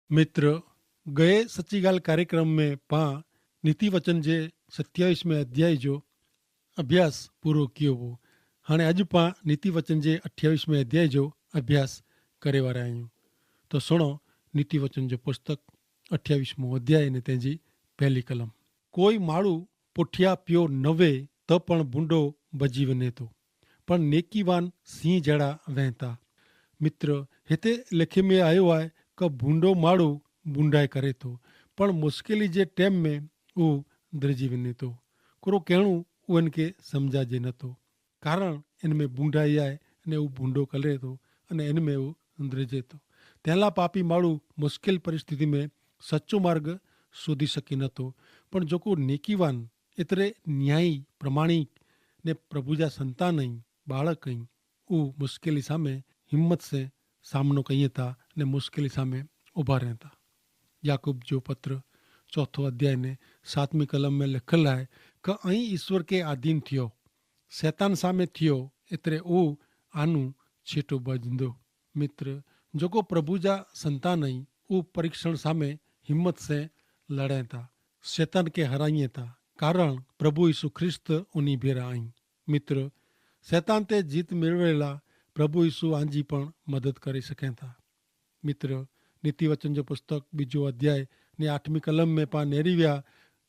मित्र, गए सच्चीगाल कार्यक्रम में पां नीति वचन जे 27वें अध्याय जो अभ्यास पूरो कियो हो। हाणे अॼु पां नीति वचन जे 28वें अध्याय जो अभ्यास करे वारा आहियूं। तो सुणो नीति वचन जो पुस्तक 28मो अध्याय ने तंहिंजी पहली कलम। कोई माण्हू पुठिया पियो न वे त पण भूंडो भॼी वञे थो, पण नेकीवान सिंह जहिड़ा वहनि था। मित्र, हिते लिखे में आयो आहे कि भूंडो माण्हू बूंडाए करे थो, पण मुश्किल जे टाइम में उहो दरिजी वञे थो। कुरो कहणो उन्हनि खे सम्झाइजे नथो, कारण इन में बूंडाई आहे अने उहो भूंडो करे थो अने इन में उहो दरिजे थो। तंहिं पापी माण्हू मुश्किल परिस्थिति में सचो मार्ग शोधी सघी नथो, पण जेको नेकीवान एतिरे न्यायी प्रमाणिक ने प्रभु जा संतान आहिनि, बाળક आहिनि, उहो मुश्किल सामे हिम्मत से सामनो कईं था ने मुश्किल सामे उभा रहनि था। याकूब जो पत्र 4 अध्याय ने 7મી कलम में लिखल है कि ऐं ईश्वर के आधीन थियो, शैतान सामे थियो एतिरे उहो आनू छेटो बजंदो। मित्र, जेको प्रभु जा संतान आहिनि उहो परीक्षण सामे हिम्मत से लड़े था, शैतान के हराइए था, कारण प्रभु यीशु ख्रिस्त उन्हीं भेरा आहिनि। मित्र, शैतान ते जीत मेळवेला प्रभु यीशु आंजी पण मदद करे सघनि था। मित्र, नीति वचन जो पुस्तक 2 अध्याय ने 8મી कलम में पा नेरी विया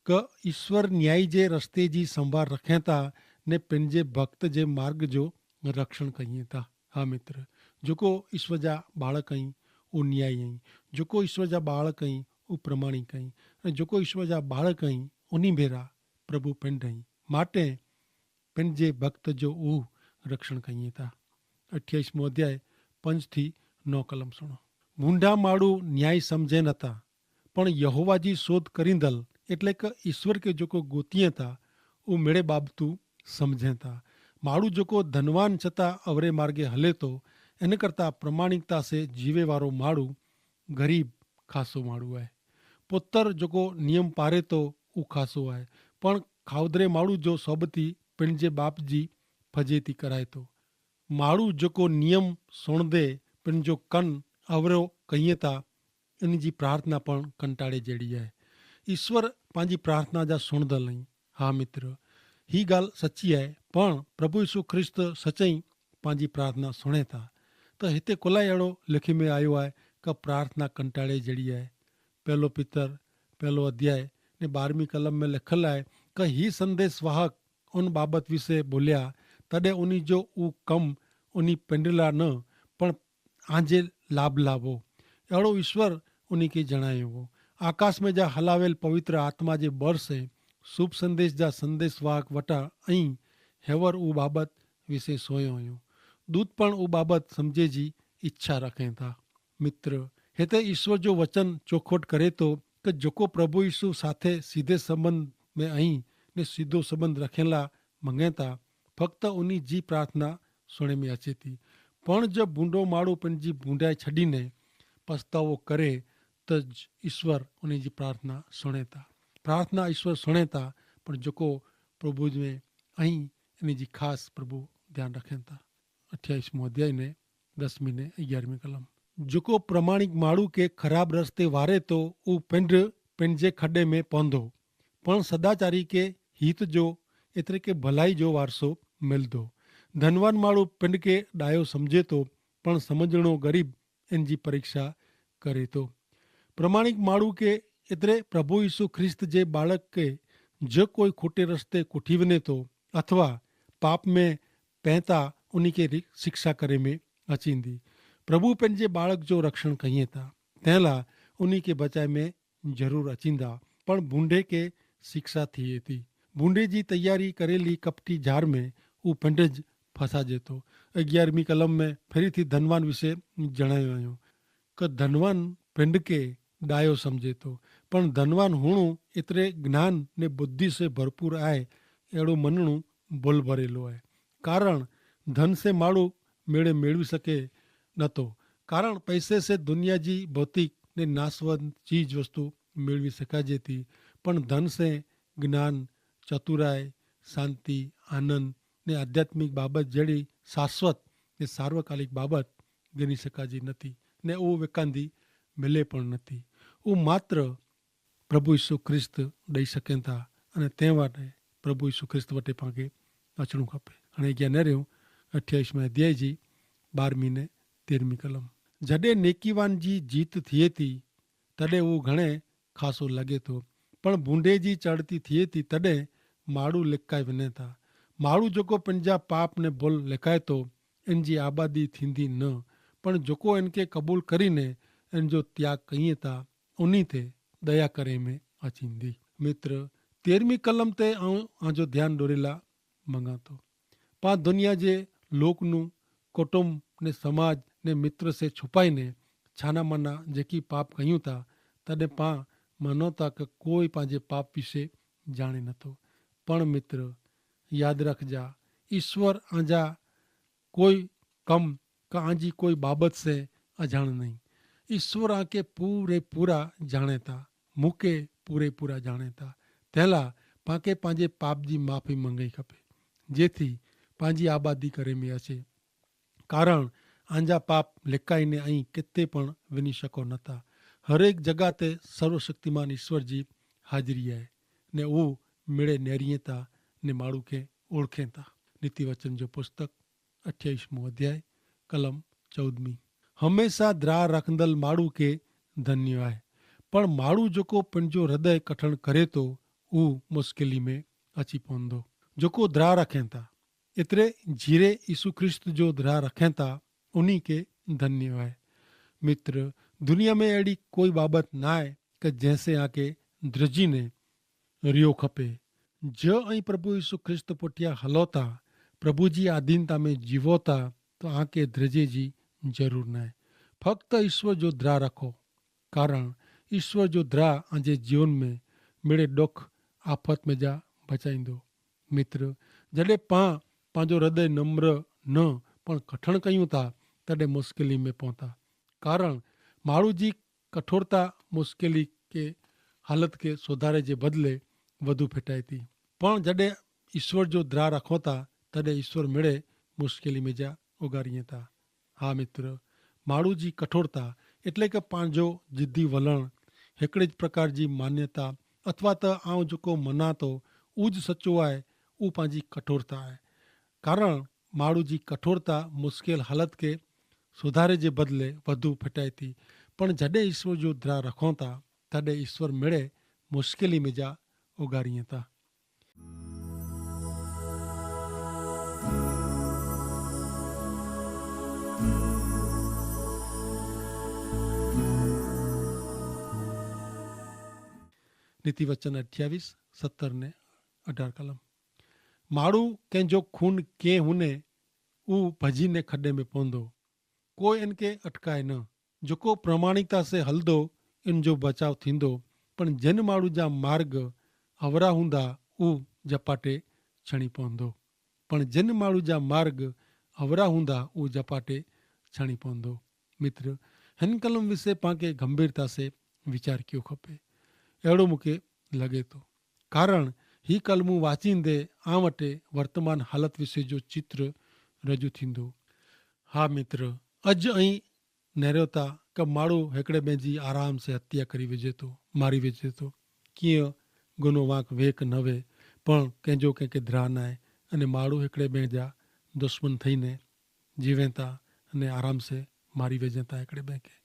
कि ईश्वर न्याय जे रस्ते जी संभाल रखे था ने पंहिंजे भक्त जे मार्ग जो रक्षण कईं था। हाँ मित्र, जेको ईश्वर जा बाળક आहिनि उहो न्यायी आहिनि, जेको ईश्वर जा बाળક आहिनि उहो प्रमाणिक आहिनि, ऐं जेको ईश्वर जा बाળક आहिनि उन्हीं भेरा प्रभु पिंड आहिनि, माटे पंहिंजे भक्त जो उहो रक्षण कईं था। 28મો અધ્યાય 5 થી 9 કલમ सुनो। ભૂંડા માળું ન્યાય સમજે નતા, પણ યહોવાજી શોધ કરીંદલ એટલે કે ઈશ્વર કે જોકો ગોતીએ તા वो मेरे बाबतू समझे था। माड़ू जोको धनवान छता अवरे मार्गे हले तो इन करता प्रमाणिकता से जीवे वारो माड़ू गरीब खासो माड़ू है। पुत्र जोको नियम पारे तो ऊ खासो है, पण खावदरे माड़ू जो सोबती पिंजे बाप जी फजेती कराए तो। माड़ू जोको नियम सुण दे पिन जो कन अवरो कहिए था इन जी प्रार्थना पण कंटाड़े जड़ी है। ईश्वर पांजी प्रार्थना जा सुणदल नहीं। हाँ मित्र, ही गाल सच्ची है, पण प्रभु यीशु ख्रिस्त सच्चाई पांजी प्रार्थना सुणे था। तो हिते कुलाय अड़ो लिखी में आयो है कि प्रार्थना कंटाड़े जड़ी है। पहलो पितर 1 अध्याय ने 12મી कलम में लिखल है कि ही संदेश वाहक उन बाबत विषय बोलिया तडे उन्हीं जो ऊ कम उन्हीं पेंडला न पण आजे लाभ लाभो अड़ो ईश्वर उन्हीं के जणायो हो। आकाश में जा हलावेल पवित्र आत्मा जे बर से शुभ संदेश जा संदेश वाहक वटा ऐं हेवर ऊ बाबत विषय सोयो हुयो। दूत पण ऊ बाबत समझे जी इच्छा रखें था। मित्र, हिते ईश्वर जो वचन चौखोट करे तो कि जोको प्रभु यीशु साथे सीधे संबंध में आई ने सीधो संबंध रखेला मंगे था, फक्त उन्हीं जी प्रार्थना सुने में अचे थी। पण जब बूंडो माड़ू पंहिंजी बूंडाई छॾीने पछतावो करे त ईश्वर उन्हीं जी प्रार्थना सुने था। प्रार्थना ईश्वर सुने था, पर जेको प्रभु में ऐं इन जी ख़ासि प्रभु ध्यानु रखनि था। 28मो अध्याय ने 10મી ने 11મી कलम। जेको प्रमाणिक माण्हू के ख़राब रस्ते वारे तो ऊ पिंड पंहिंजे खॾे में पवंदो, पण सदाचारी के हित जो एतिरे के भलाई जो वारसो मिलंदो। धनवान माण्हू पिंड के ॾायो समझे तो, पण समझणो गरीब इन जी परीक्षा करे तो। प्रमाणिक माण्हू के एतिरे प्रभु यीशु ख्रिस्त जे बाળક के जो कोई खोटे रस्ते कुठी वञे तो अथवा पाप में पहता उन्हीं के शिक्षा करे में अचींदी। प्रभु पंहिंजे बाળक जो रक्षण कईं था, तंहिंला उन्हीं के बचाए में जरूर अचींदा, पण बूंडे के शिक्षा थिए थी। बूंडे जी तैयारी करेली कपटी झार में ऊ पिंड फसाजे तो। 11મી कलम में फेरी थी धनवान विषय जणायो आयो कि धनवान पिंड के ડાયો સમજે તો, પણ ધનવાન હુણું એતરે જ્ઞાન ને બુદ્ધિ से भरपूर आए एड़ो मनणु बोल भरेलो है। कारण धन से माड़ू मेड़े मेळवी सके न तो, कारण पैसे से दुनिया जी भौतिक ने नासवंत चीज वस्तु मेळवी सकाजे थी, पण धन से ज्ञान, चतुराई, शांति, आनंद ने आध्यात्मिक बाबत जड़ी शाश्वत ने सार्वकालिक बाबत गणी सकाजी नथी ने वो विकांदी मिले पण नथी। उहो मात्र प्रभु यीशु ख्रिस्त ॾेई सघनि था अने तंहिं वाटे प्रभु यीशु ख्रिस्त वटि पाणखे अचणो खपे। हाणे अॻियां न रहियूं 28वें अध्याय जी 12वीं ने 13वीं कलम। जॾहिं नेकीवान जी जीत थिए थी तॾहिं उहो घणे ख़ासो लॻे थो, पण बूंडे जी चढ़ती थिए थी तॾहिं माण्हू लिकाए वञे था। माण्हू जेको पंहिंजा पाप ने भुल लिकाए थो इन जी आबादी थींदी न, पण जेको इनखे क़बूल करीने इन जो त्याग कईं था उन्ही ते दया करे में अचींदी। मित्र 13वीं कलम ते आजो ध्यान डोरेला मंगा थो। पा दुनिया जे लोकनु कुटुंब ने समाज ने मित्र से छुपाईने छाना माना जेकी पाप कयूं था तॾहिं पा मनो था कि कोई पंहिंजे पाप विषय जाणे नथो। पण मित्र याद रखजा, ईश्वर आजा कोई कम का आजी कोई बाबत से अजाण नहीं। ईश्वर आके पूरे पूरा जाने था, मूंखे पूरे पूरा जाने था। तैला पाके पंहिंजे पाप जी माफ़ी मंगई खपे जेथी पंहिंजी आबादी करे में अचे, कारण आंजा पाप लिकाईने ऐं किथे पण वञी सघो नथा। हर एक जगह ते सर्वशक्तिमान ईश्वर जी हाज़िरी आहे ने उहो मिड़े नेरीअ था ने माण्हू खे ओळखे था। नीति वचन जो पुस्तक 28वां अध्याय कलम 14। हमेशा द्राह रखंदल माण्हू खे धन्य आहे, पण माण्हू जेको पंहिंजो हृदय कठण करे थो उहो मुश्किली में अची पवंदो। जेको द्राह रखें था एतिरे जीरे यीशु ख्रिस्त जो द्राह रखें था उन्हीं के धन्य आहे। मित्र दुनिया में अहिड़ी कोई बाबत ना आहे कि जंहिंसे आके द्रजीने रियो खपे। जो ऐं प्रभु यीशु ख्रिस्त पुठियां हलो था, प्रभु जी आधीनता में जीवो था तो आके द्रजे जी ज़रूर न आहे। फक्त ईश्वर जो द्राह रखो, कारण ईश्वर जो द्राह आजे जीवन में मिड़े दुख आफत में जा बचाईंदो। मित्र जॾहिं पंहिंजो हृदय नम्र न पण कठण कयूं था तॾहिं मुश्किली में पहुता, कारण माण्हू जी कठोरता मुश्किली के हालत के सुधारे जे बदले वधु फिटाए थी। पण जॾहिं ईश्वर जो द्राह रखो था तॾहिं ईश्वर मिड़े मुश्किली में जा उगारीए था। हा मित्र, माण्हू जी कठोरता એટલે કે पंहिंजो जिद्दी वलण, हिकिड़े प्रकार जी मान्यता अथवा त आउं जेको मना थो उहो ज सचो आहे, उहो पंहिंजी कठोरता आहे। कारण माण्हू जी कठोरता मुश्किल हालत के सुधारे जे बदले वधु फिटाए थी। पण जॾहिं ईश्वर जो द्राह रखो था तॾहिं ईश्वर मिड़े मुश्किली में जा उगारीए था। नीति वचन 28, 17 ने 18 कलम। माण्हू कंहिंजो खून कीअं हुने उहो भॼीने खॾे में पवंदो, कोई इनके अटकाए न। जेको प्रामाणिकता से हलंदो इन जो बचाव थींदो, पण जिन माण्हू जा मार्ग अवरा हूंदा उहो झपाटे छणी पवंदो। पण जिन माण्हू जा मार्ग अवरा हूंदा उहो झपाटे छणी पवंदो। मित्र हिन कलम विषय पाणखे गंभीरता से वीचार कयो खपे, अहिड़ो मूंखे लॻे थो। कारण ही कलमूं वाचींदे आ वटि वर्तमान हालत विषय जो चित्र रजू थींदो। हा मित्र, अॼु ऐं नहिरियो था कि माण्हू हिकिड़े ॿिए जी आराम से हत्या करी विझे थो, मारी विझे थो। कीअं गुनो वाक वेक न वे, पण कंहिंजो कंहिंखे द्राह न आहे अने माण्हू हिकिड़े ॿिए जा दुश्मन थईने जीवे था अने आराम से मारी विझे था हिकिड़े ॿिए खे।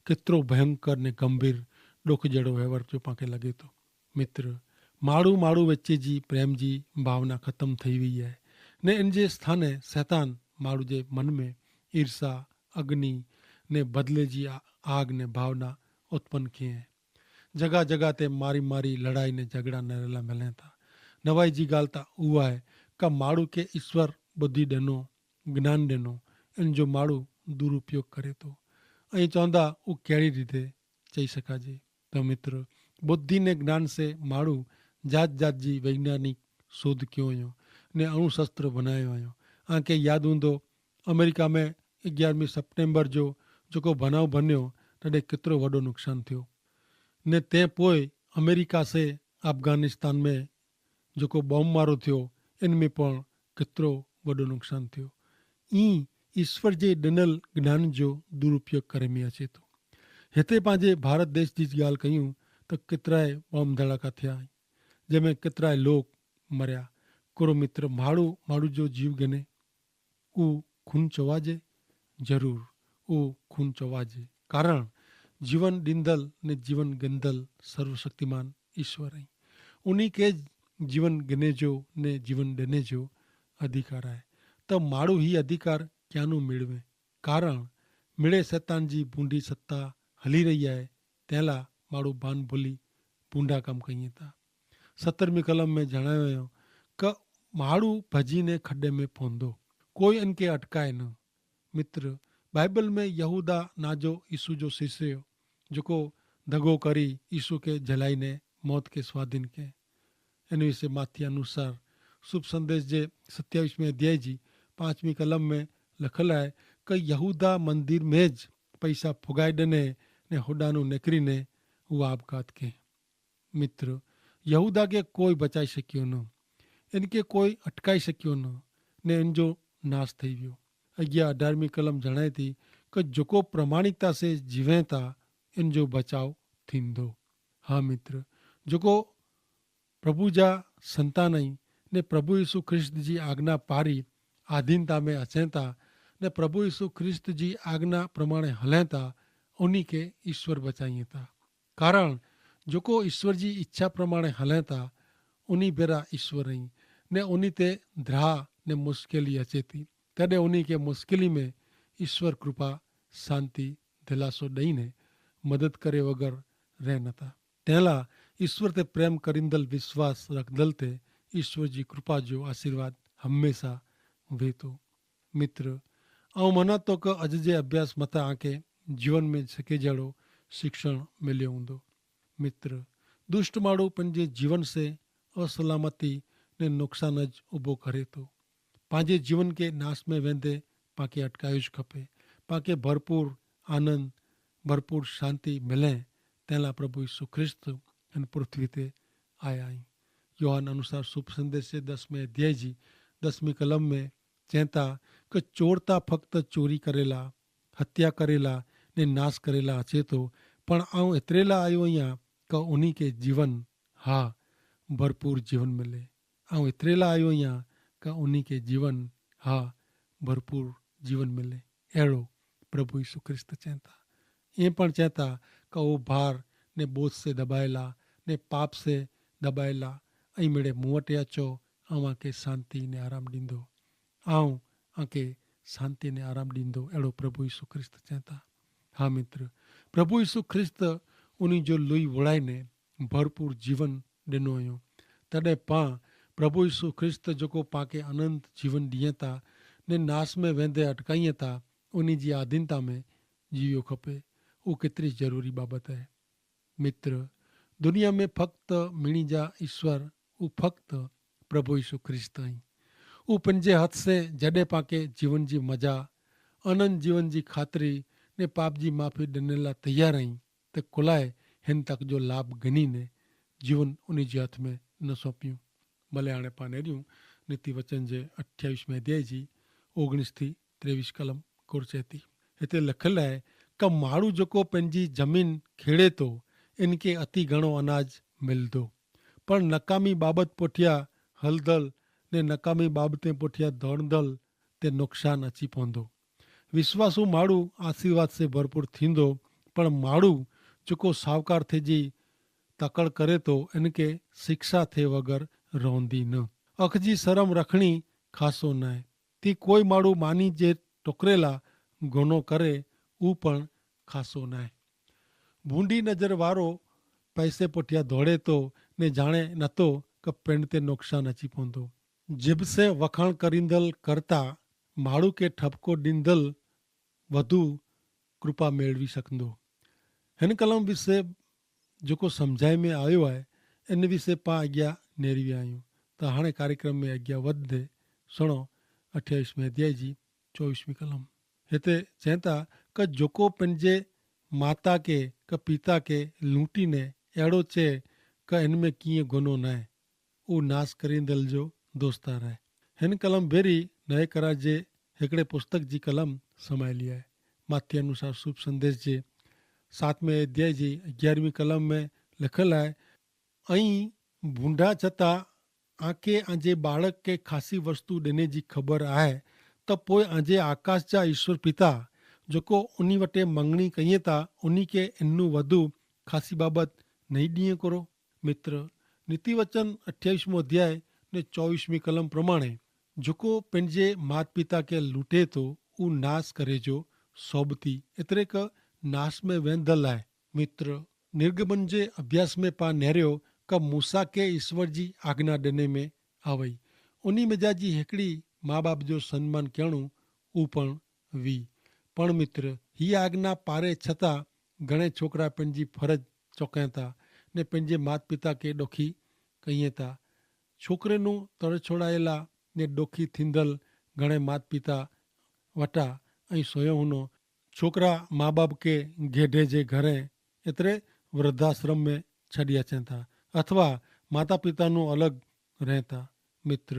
केतिरो भयंकर ने गंभीर ॾुख जहिड़ो व्यवहार जो पाणखे लॻे थो। मित्र माण्हू माण्हू विच जी प्रेम जी भावना ख़तमु थी वई आहे ने इन जे स्थाने शैतान माण्हू जे मन में ईर्षा, अग्नि ने बदिले जी आग ने भावना उत्पन्न की है। जगह जगह ते मारी मारी लड़ाई ने झगड़ा नरेला मिलनि था। नवाई जी ॻाल्हि त उहा आहे कि माण्हू खे ईश्वर बुद्धि ॾिनो, ज्ञान ॾिनो, इन जो माण्हू दुरुपयोग करे थो ऐं चवंदा उहो कहिड़ी रीते चई सघिजे। त मित्र बुद्धि ने ज्ञान से माण्हू जात जात जी वैज्ञानिक शोध कयो हुयो ने अणुशस्त्र बनायो हुयो। तव्हांखे यादि हूंदो अमेरिका में 11 सितंबर जो जेको बनाव बनियो तॾहिं केतिरो वॾो नुक़सानु थियो ने तंहिं पोइ अमेरिका से अफगानिस्तान में जेको बॉम्ब मारो थियो इन में पण केतिरो वॾो नुक़सानु थियो। ईअं ईश्वर जे ॾिनल ज्ञान जो दुरुपयोग करे में अचे थो। हिते पंहिंजे भारत देश जी ॻाल्हि कयूं त केतिराई बॉम्ब धड़ाका थिया, जंहिंमें केतिराई लोग मरिया। कुरुमित्र माण्हू माण्हू जो जीव गिने, उहो खून चवाजे, ज़रूरु उहो खून चवाजे, कारण जीवन ॾींदल ने जीवन गिंदल सर्वशक्तिमान ईश्वर आई, उन्हीं के जीवन गिने जो ने जीवन ॾिने जो अधिकार आहे। त माण्हू ही अधिकार क्यानो मेળવે, कारण मिड़े शैतान जी बूंदी सत्ता हली रही आहे, तंहिं लाइ माण्हू बान भुली बूंदा कम कयूं था। 17वीं कलम में जणायो वियो कि माण्हू भजीने खॾे में पवंदो, कोई इनके अटकाए न। मित्र, बाइबल में यहूदा नाजो यीशु जो शिष्य हो, जेको दगो करी यीशु के जलाईने मौत के स्वाधीन के। इन विषय माथी अनुसार शुभ संदेश जे 27वें अध्याय जी 5वीं कलम में लखल है कि यहूदा मंदिर में ज पैसा फुगाए ॾिने ने होॾानो निकिरीने उहो आपघात के। मित्र, यहूदा के कोई बचाए सकियो न, इनके कोई अटकाए सकियो न, ने इनजो नाश थी वियो। अॻियां 18वीं कलम जणाए थी कि जेको प्रमाणिकता से जीवे था इनजो बचाव थींदो। हाँ मित्र, जेको प्रभु जा संतान आहिनि ने प्रभु यीशु ख्रिस्त जी आज्ञा पारी आधीनता में अचनि था ने प्रभु यीशु ख्रिस्त जी आज्ञा प्रमाणे हलें था, उन्हीं के ईश्वर बचाइए था। कारण जेको ईश्वर जी इच्छा प्रमाणे हलें था उन्हीं बेरा ईश्वर आहिनि ने उन्हीं ते द्राह ने मुश्किली अचे थी, तॾहिं उन्हीं के मुश्किली में ईश्वर कृपा शांति दिलासो ॾेई ने मदद करे वगैर रह नथा। तंहिं लाइ ईश्वर ते प्रेम करींदल विश्वास रखदल ते ईश्वर जी कृपा जो आशीर्वाद हमेशा वे थो। मित्र, ऐं मना थो कि अॼु जे अभ्यास मथां आके जीवन में सिके जहिड़ो शिक्षण मिलियो हूंदो। मित्र, दुष्ट माण्हू पंहिंजे जीवन से असलामती ने नुक़सान ज उभो करे थो। पंहिंजे जीवन के नाश में वेंदे पाके अटकायो ज खपे, पाके भरपूर आनंद भरपूर शांति मिले। तंहिं लाइ प्रभु यीशु ख्रिस्त हिन पृथ्वी ते आया आहिनि। योहान अनुसार शुभ संदेश जे 10वें अध्याय जी 10वीं कलम में चवनि था कि चोर त फक्त चोरी करेला, हत्या करेला ने नाश करेला अचे थो, पण आऊं एतिरे लाइ आयो आहियां कि उन्हीं के जीवन, हा भरपूर जीवन मिले। आऊं एतिरे लाइ आयो आहियां कि उन्हीं के जीवन, हा भरपूर जीवन मिले। अहिड़ो प्रभु यीशु ख्रिस्त चवनि था। ईअं पण चवनि था कि उहो भार ने बोझ से दबाएला ने पाप से दबाएला, ऐं मिड़े मूं वटि अचो, ऐं आके शांति ने आराम ॾींदो, ऐं आके शांति ने आराम ॾींदो। अहिड़ो प्रभु यीशु ख्रिस्त चवनि था। हा मित्र, प्रभु यीशु ख्रिस्त उन्हीं जो लुई वुड़ाईने भरपूर जीवन ॾिनो हुयो, तॾहिं पां प्रभु यीशु ख्रिस्त जेको पाके अनंत जीवन ॾिए था ने नाश में वेंदे अटकाईअ था, उन्हीं जी आधीनता में जियो खपे। उहो केतिरी ज़रूरी बाबति आहे। मित्र, दुनिया में फक्त मिणी जा ईश्वर उहो फक्त प्रभु यीशु ख्रिस्त आहिनि। उहो पंहिंजे हथ से जॾहिं पाके जीवन जी मज़ा अनंत जीवन जी ख़ातिरी ने पाप जी माफ़ी ॾियण लाइ तयारु आहिनि त कुलाए हिन तक जो लाभ गिनी ने जीवन उन जे हथ में न सौंपियूं। भले हाणे पाण हेॾियूं नीति वचन जे 28वें अध्याय जी 19 थी 23 कलम कुर्चे थी। हिते लिखियलु आहे कि माण्हू जेको पंहिंजी ज़मीन खेड़े थो इनके अति घणो अनाज मिलंदो, पर नकामी बाबति पुठियां हलदल ने नकामी बाबति पुठियां दौड़ंदल ते नुक़सान अची पवंदो। विश्वासु माण्हू आशीर्वाद से भरपूर थींदो, पर माण्हू जेको साहूकार थिएजी तकड़ करे थो इनके शिक्षा थिए वगैर रहंदी न। अख जी शर्म रखणी ख़ासो न आहे। ती कोई माण्हू मानी जे टुकरे लाइ गुनो करे उहो पण ख़ासो न आहे। बूंदी नज़र वारो पैसे पुठियां दौड़े थो ने जाणे नथो कि पिंड ते नुक़सान अची पवंदो। जिब से वखाण करींदल करता माण्हू खे ठपको ॾींदल वधू कृपा मेळवी सघंदो। हिन कलम विषय जेको सम्झाए में आयो आहे इन विषय पां अॻियां नेरी विया आहियूं। त हाणे कार्यक्रम में अॻियां वधंदे सुणो 28वें अध्याय जी 24वीं कलम। हिते चवनि था कि जेको पंहिंजे माता के कि पिता के लूटीने अहिड़ो चए कि हिन में कीअं गुनो न आहे, उहो नाश करींदल जो दोस्तार आहे। हिन कलम भेरी नए करार जे हिकिड़े पुस्तक जी कलम समायली आहे। माथी अनुसार शुभ संदेश जे 7वें अध्याय जी 11वीं कलम में लिखल है, અહીં ભૂંડા છતાં આંકે આજે બાળક કે ખાસી વસ્તુ ॾिने जी ख़बर आहे त पोइ આજે આકાશ जा ईश्वर पिता जेको उन्ही वटे मंगणी कईं था उन्ही के इन्नू वधु खासी बाबत नहीं ॾींहुं करो। मित्र, नीतिवचन 28मो अध्याय ने 24वीं कलम प्रमाणे जेको पंहिंजे माता पिता के लूटे थो उहो नाश करे जो सोबती एतिरे क नाश में वेंदल आहे। मित्र, निर्गमन जे अभ्यास में पा नेरियो क मूसा के ईश्वर जी आज्ञा ॾिने में आवई, उन्ही मिजाजी हिकिड़ी माँ बाप जो सन्मान करणु ऊ पण वी। पण मित्र, हीअ आज्ञा पारे छतां घणे छोकिरा पंहिंजी फरज चौकाइनि था ने पंहिंजे माता पिता खे ॾोखी कईं था। छोकिरेनु तड़छोड़ायला ने ॾोखी थींदल घणे माता पिता वटा ऐं सोयो हुनो छोकिरा माँ बाप के घेढे जे घरे एतिरे वृद्धाश्रम में छॾी अचनि था अथवा माता पिताનું અલગ રહેતા। મિત્ર,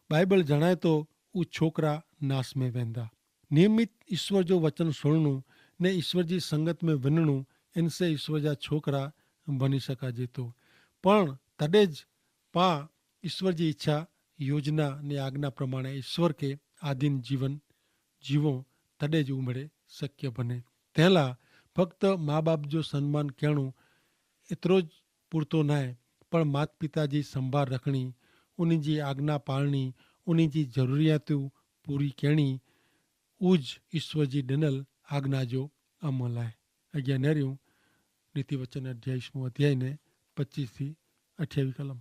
બાઇબલ જણાય તો ઉ છોકરા નાશ में वेंदा। नियमित ईश्वर जो वचन सुनणु ने ईश्वर जी संगत में वञणु इनसे ईश्वर जा छोकरा बनी सकाजे तो। पण तॾहिं ज पा ईश्वर जी इच्छा योजना ने आज्ञा प्रमाणे ईश्वर के आधीन जीवन जीवो तॾहिं ज उमड़े शक्य बने। तंहिंला फक्त माँ बाप जो सन्मान करणु एतिरो ज पूरतो न आहे, पण माता पिता जी संभाल रखणी, उन्ही जी आज्ञा पालणी, उन्ही जी ज़रूरियातूं पूरी करणी उज ईश्वर जी ॾिनल आज्ञा जो अमल आहे। अॻियां नेरियूं नीतिवचन 28मो अध्याय ने 25 થી 28 कलम।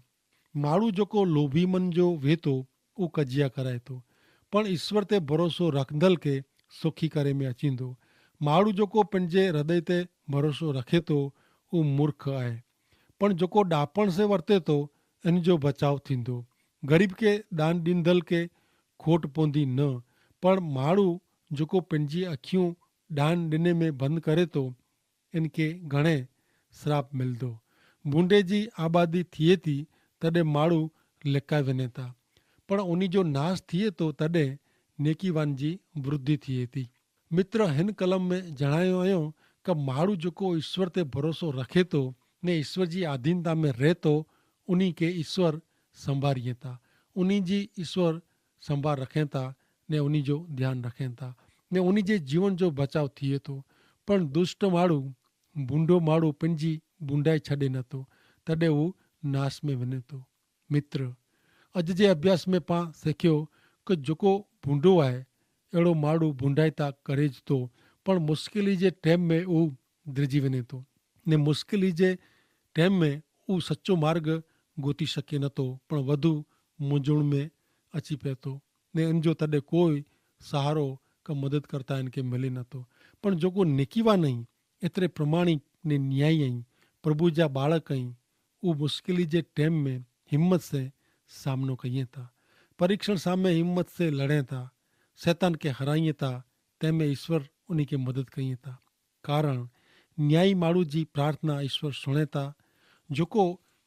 माण्हू जेको लोभी मन जो वे थो उहो कजिया कराए थो, पण ईश्वर ते भरोसो रखंदल खे सुखी करे में अचींदो। माण्हू जेको पंहिंजे हृदय ते भरोसो रखे थो उहो मूर्ख आहे, पण जेको ॾापण से वर्ते थो इन जो बचाव थींदो। ग़रीब के दान ॾींदल के खोट पवंदी न, पण माण्हू जेको पंहिंजी अखियूं दान ॾिने में बंदि करे थो इनके घणे श्राप मिलंदो। बूंदे जी आबादी थिए थी तॾहिं माण्हू लिकाए वञे था, पण उन जो नाश थिए थो तॾहिं नेकीवान जी वृद्धि थिए थी। मित्र, हिन कलम में जणायो आहियो कि माण्हू जेको ईश्वर ते भरोसो रखे थो ने ईश्वर जी आधीनता में रहे थो उन्ही के ईश्वर संभारीए था, उन्ही जी ईश्वर संभाल रखें था ने उन्ही जो ध्यानु रखें था ने उन्ही जे जीवन जो बचाव थिए थो। पण दुष्ट माण्हू बूंडो माण्हू पंहिंजी बूंडाई छॾे नथो तॾहिं हू नाश में वञे थो। मित्र, अॼु जे अभ्यास में पाण सिखियो कि जेको बूंडो आहे अहिड़ो माण्हू बूंडाई था करे थो, पण मुश्किल जे टाइम में उहो दिरिजी वञे थो ने मुश्किल जे टाइम में उहो सचो मार्ग गोती सघे नथो, पण वधू मुंझुण में अची पए थो ने इन जो तॾहिं कोई सहारो का मदद करता इनके मिले नथो। पण जेको नेकीवान आहीं, एतिरे प्रमाणिक ने न्यायी आहीं, प्रभु जा बालक आहीं, उहो मुश्किल जे टाइम में हिम्मत से सामनो कईं था, परीक्षण सामने हिम्मत से लड़े था, शैतान के हराइए था, तंहिंमें ईश्वर उन्ही के मदद कईं था। कारण न्यायी माण्हू जी प्रार्थना ईश्वर सुणे था। जेको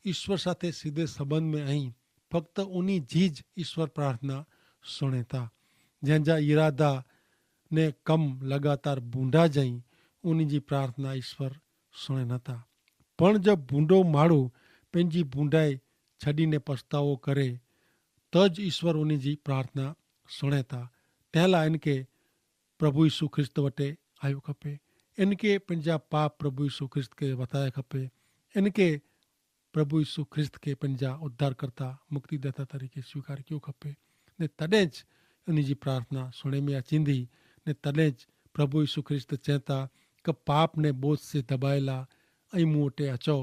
ईश्वर साथे सीधे संबंध में आहीं, फक्त उन्ही जी ज ईश्वर प्रार्थना सुणे था। जंहिंजा इरादा ने कम लगातार बूंदा जाई उन्ही जी प्रार्थना ईश्वर सुणे नथा। पण जब बूंदो माण्हू पंहिंजी बूंदाई छॾीने पछतावो करे त ज ईश्वर उन्ही जी प्रार्थना सुणे था। तंहिं लाइ इनके प्रभु यीशु ख्रिस्त वटि आयो खपे, इनके पंहिंजा पाप प्रभु यीशु ख्रिस्त खे वताए खपे, इनके प्रभु यीशु ख्रिस्त के पंहिंजा उद्धारकर्ता मुक्तिदाता तरीक़े स्वीकार कयो खपे ने तॾहिं ज उन जी प्रार्थना सुणे में अचींदी ने तॾहिं ज प्रभु यीशु ख्रिस्त चए था कि पाप ने बोझ से दबाएला ऐं मूं वटि अचो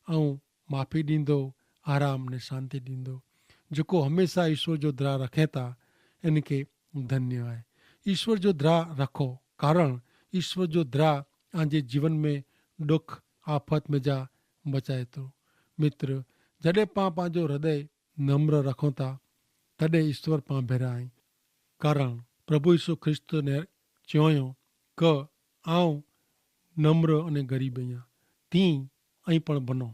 ऐं माफ़ी ॾींदो, आराम ने शांति ॾींदो। जेको हमेशह ईश्वर जो द्राह रखे था इनके धन्य आहे। ईश्वर जो द्राह रखो, कारण ईश्वर जो द्राह तव्हांजे जीवन में दुख आफ़त में जा बचाए थो। मित्र, जॾहिं पाण पंहिंजो हृदय नम्र रखूं था तॾहिं ईश्वर पाण भेरा आहीं। कारण प्रभु यीशु ख्रिस्त ने चयो कि आउं नम्र अने ग़रीब आहियां, तीअं ऐं पण बनो।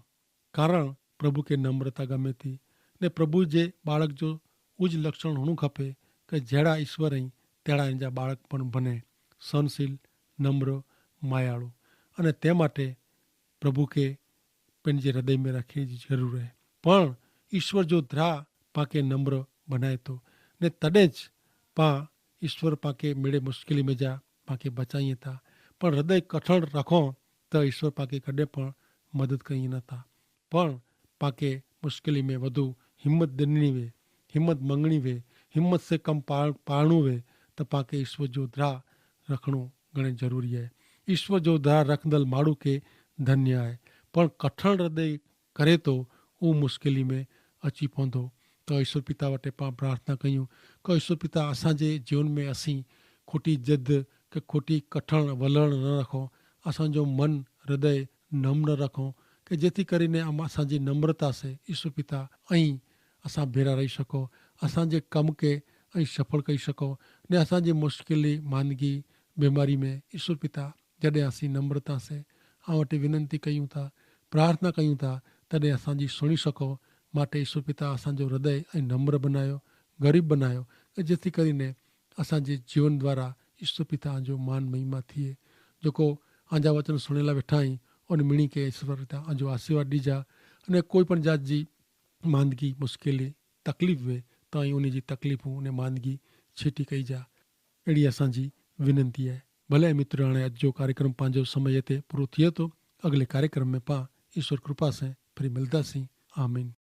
कारण प्रभु खे नम्रता गमे थी ने प्रभु जे बालक जो उज लक्षण हुअणु खपे कि जहिड़ा ईश्वर आहीं तहिड़ा इन जा बालक पण बने, सहनशील, नम्र, मायाळू अने ते माटे प्रभु के पंहिंजे हृदय में रखण जी ज़रूर है। पण ईश्वर जो द्रा पाके नम्र बनाए तो ने तॾहिं ज पां ईश्वर पाके मेड़े मुश्किली में जा पाके बचाईए था। पण हृदय कठण रखो तो ईश्वर पाके कॾहिं पण मदद कई नथा। पण पाके मुश्किली में वधु हिम्मत ॾिनी वे, हिम्मत मंगणी वे, हिम्मत से कम पाणू वे तो पाके ईश्वर जो द्रा रखणो घणे ज़रूरी है। ईश्वर जो द्रा रखंदल माण्हू के धन्य है। पण कठण हृदय करे तो उहो मुश्किली में अची पवंदो। तो ईश्वर पिता वटि पां प्रार्थना कयूं कि ईश्वर पिता असांजे जीवन में असीं खोटी जिद कि खोटी कठण वलण न रखूं, असांजो मन हृदय नम्र रखूं कि जेथी करे ने असांजी नम्रता से ईश्वर पिता ऐं असां भेरा रही सको, असांजे कम के ऐं सफल कई सको ने असांजी मुश्किली मानगी बीमारी में ईश्वर पिता जॾहिं असीं नम्रता से वटि विनंती कयूं था, प्रार्थना कयूं था, तॾहिं असांजी सुणी सको। माटे ईश्वर पिता असांजो हृदय ऐं नम्र बनायो, ग़रीब बनायो, जेथी करीने असांजे जीवन द्वारा ईश्वर पिता जो मान महिमा थिए। जेको आंजा वचन सुणेला वेठा आहीं उन मिणी के ईश्वर पिता जो आशीर्वाद ॾिजा अने कोई पण जात जी मांदगी मुश्किली तकलीफ़ वे तो उन जी तकलीफ़ूं उन मांदगी छेटी कई जा, अहिड़ी असांजी विनंती है। भले मित्र, हाणे अॼु जो कार्यक्रम पंहिंजो समय ते पूरो थिए थो। अगले कार्यक्रम में पां ईश्वर कृपा से फिर मिलंदासीं। आमीन।